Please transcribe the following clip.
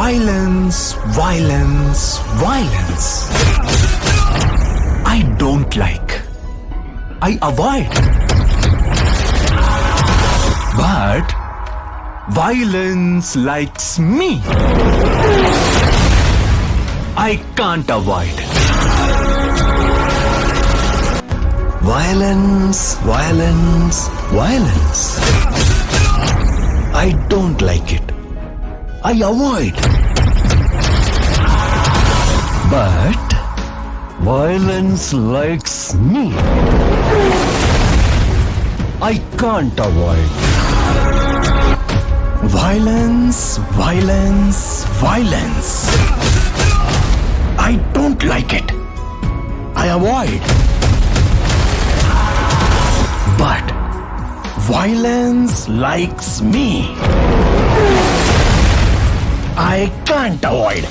Violence, violence, violence. I don't like. I avoid. But violence likes me. I can't avoid. Violence, violence, violence. I don't like it. I avoid. But violence likes me. I can't avoid. Violence, violence, violence. I don't like it. I avoid. But violence likes me. I can't avoid.